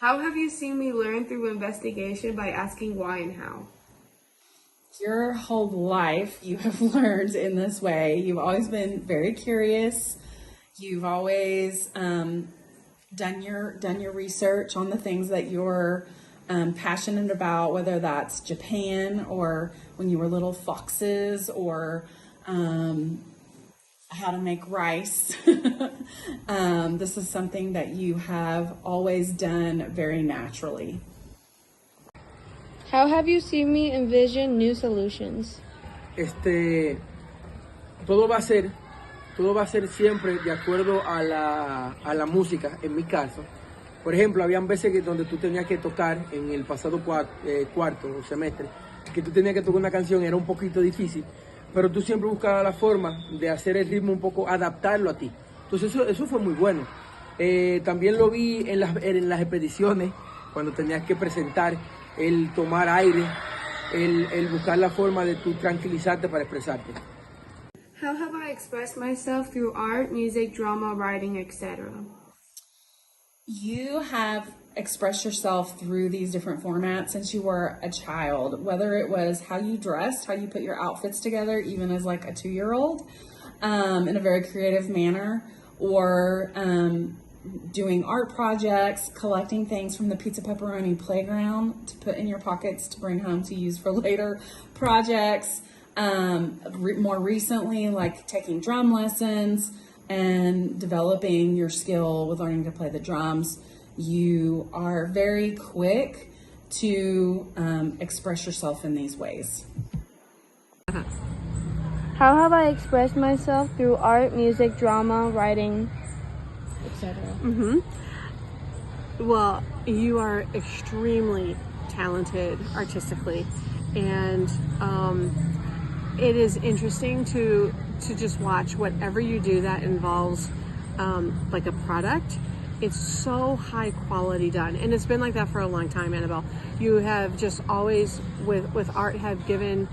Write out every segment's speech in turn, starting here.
How have you seen me learn through investigation by asking why and how? Your whole life you have learned in this way. You've always been very curious. You've always done your research on the things that you're passionate about, whether that's Japan or when you were little foxes or how to make rice. This is something that you have always done very naturally. How have you seen me envision new solutions? Todo va a ser siempre de acuerdo a la música, en mi caso. Por ejemplo, habían veces donde tú tenías que tocar en el pasado cuarto semestre, que tú tenías que tocar una canción, era un poquito difícil, pero tú siempre buscabas la forma de hacer el ritmo un poco, adaptarlo a ti. Entonces eso fue muy bueno. También lo vi en las expediciones, cuando tenías que presentar, el tomar aire, el buscar la forma de tú tranquilizarte para expresarte. How have I expressed myself through art, music, drama, writing, etc.? You have expressed yourself through these different formats since you were a child, whether it was how you dressed, how you put your outfits together, even as like a 2-year-old, in a very creative manner, or doing art projects, collecting things from the Pizza Pepperoni playground to put in your pockets to bring home to use for later projects. More recently, like taking drum lessons and developing your skill with learning to play the drums. You are very quick to express yourself in these ways. How have I expressed myself through art, music, drama, writing, etc.? Well, you are extremely talented artistically, and it is interesting to just watch whatever you do that involves like a product. It's so high quality done, and it's been like that for a long time, Annabelle. You have just always with art have given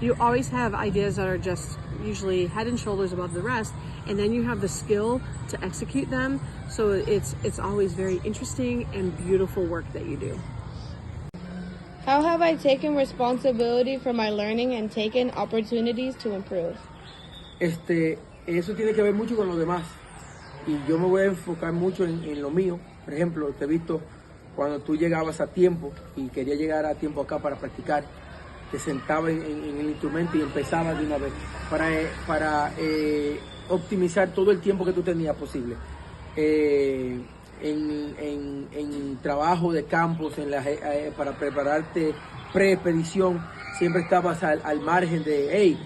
you always have ideas that are just usually head and shoulders above the rest, and then you have the skill to execute them. So it's always very interesting and beautiful work that you do. How have I taken responsibility for my learning and taken opportunities to improve? Eso tiene que ver mucho con lo demás, y yo me voy a enfocar mucho en lo mío. Por ejemplo, te he visto cuando tú llegabas a tiempo y querías llegar a tiempo acá para practicar, te sentabas en el instrumento y empezabas de una vez para optimizar todo el tiempo que tú tenías posible. En trabajo de campos, para prepararte pre-expedición, siempre estabas al margen de,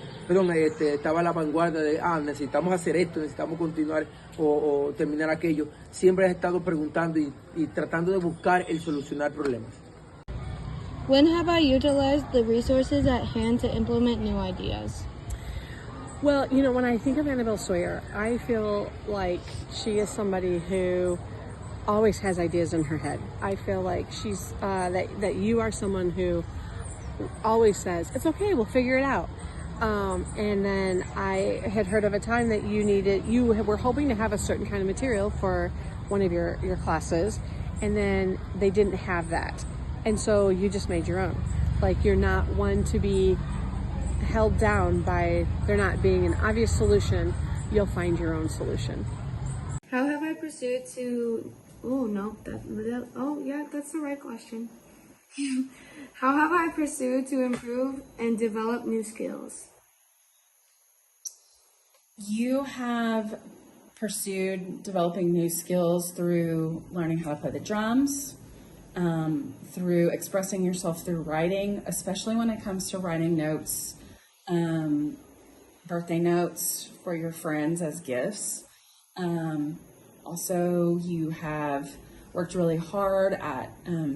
estaba a la vanguardia de, necesitamos hacer esto, necesitamos continuar o terminar aquello. Siempre has estado preguntando y tratando de buscar el solucionar problemas. When have I utilized the resources at hand to implement new ideas? Well, when I think of Annabelle Sawyer, I feel like she is somebody who always has ideas in her head. I feel like she's that you are someone who always says, it's okay, we'll figure it out. And then I had heard of a time that you were hoping to have a certain kind of material for one of your classes, and then they didn't have that. And so you just made your own. Like, you're not one to be held down by there not being an obvious solution. You'll find your own solution. How have I pursued to... that's the right question. How have I pursued to improve and develop new skills? You have pursued developing new skills through learning how to play the drums, through expressing yourself through writing, especially when it comes to writing notes, birthday notes for your friends as gifts. Also, you have worked really hard at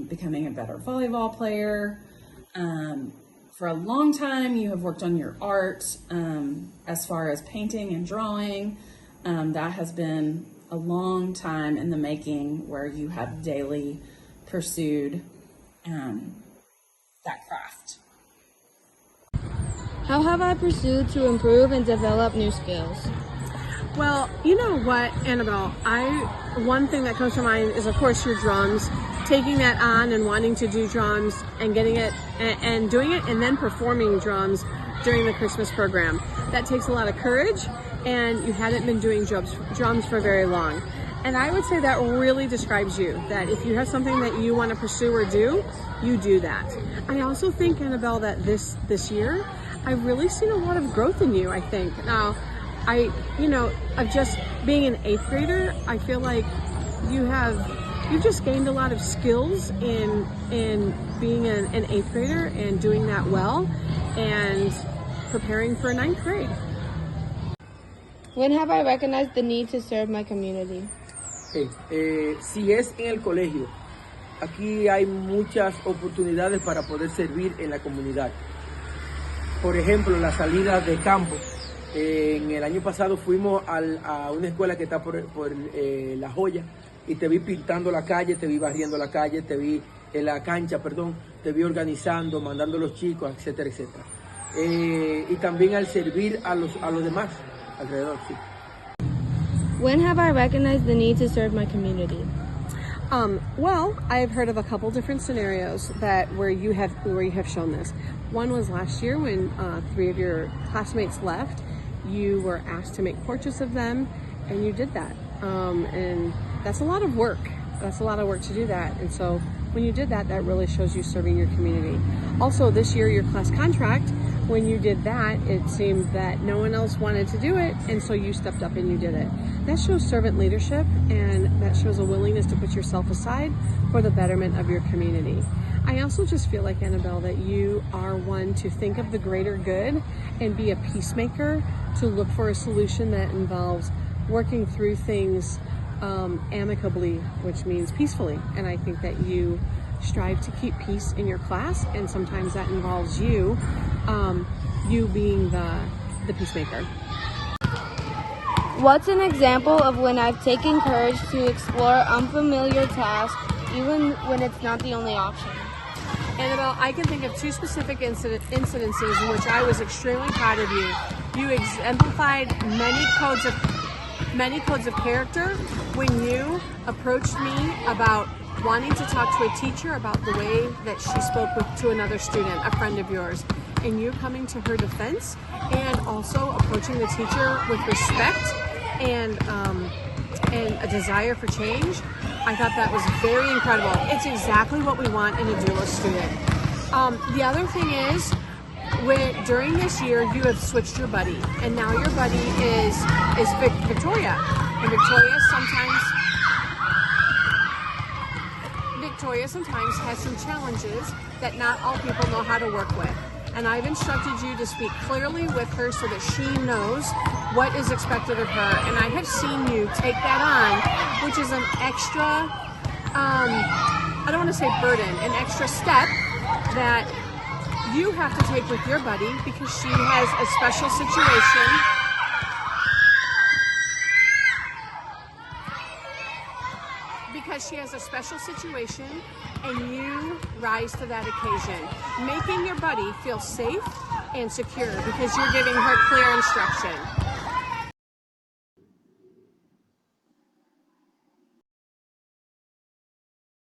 becoming a better volleyball player. For a long time, you have worked on your art as far as painting and drawing. That has been a long time in the making, where you have daily pursued that craft. How have I pursued to improve and develop new skills? Well, you know what, Annabelle, one thing that comes to mind is, of course, your drums, taking that on and wanting to do drums and getting it and doing it and then performing drums during the Christmas program. That takes a lot of courage, and you hadn't been doing drums for very long. And I would say that really describes you, that if you have something that you want to pursue or do, you do that. I also think, Annabelle, that this year, I've really seen a lot of growth in you, I think. Now, of just being an 8th grader, I feel like you've just gained a lot of skills in being an 8th grader and doing that well and preparing for 9th grade. When have I recognized the need to serve my community? Si es en el colegio, aquí hay muchas oportunidades para poder servir en la comunidad. Por ejemplo, la salida de campo. En el año pasado fuimos a una escuela que está por La Joya y te vi pintando la calle, te vi barriendo la calle, te vi en la cancha, te vi organizando, mandando a los chicos, etcétera, etcétera. Y también al servir a los demás alrededor, sí. When have I recognized the need to serve my community? Well, I've heard of a couple different scenarios where you have shown this. One was last year when 3 of your classmates left. You were asked to make portraits of them, and you did that. And that's a lot of work. That's a lot of work to do that. And so when you did that, that really shows you serving your community. Also, this year, your class contract, when you did that, it seemed that no one else wanted to do it, and so you stepped up and you did it. That shows servant leadership, and that shows a willingness to put yourself aside for the betterment of your community. I also just feel like, Annabelle, that you are one to think of the greater good and be a peacemaker, to look for a solution that involves working through things amicably, which means peacefully. And I think that you strive to keep peace in your class, and sometimes that involves you being the peacemaker. What's an example of when I've taken courage to explore unfamiliar tasks, even when it's not the only option? Annabelle, I can think of 2 specific incidences in which I was extremely proud of you. You exemplified many codes of character when you approached me about wanting to talk to a teacher about the way that she spoke to another student, a friend of yours, and you coming to her defense and also approaching the teacher with respect and a desire for change. I thought that was very incredible. It's exactly what we want in a dual student. The other thing is, during this year, you have switched your buddy, and now your buddy is Victoria. And Victoria sometimes has some challenges that not all people know how to work with. And I've instructed you to speak clearly with her so that she knows what is expected of her. And I have seen you take that on, which is an extra, I don't want to say burden, an extra step that you have to take with your buddy because she has a special situation. Because she has a special situation, and you rise to that occasion, making your buddy feel safe and secure because you're giving her clear instruction.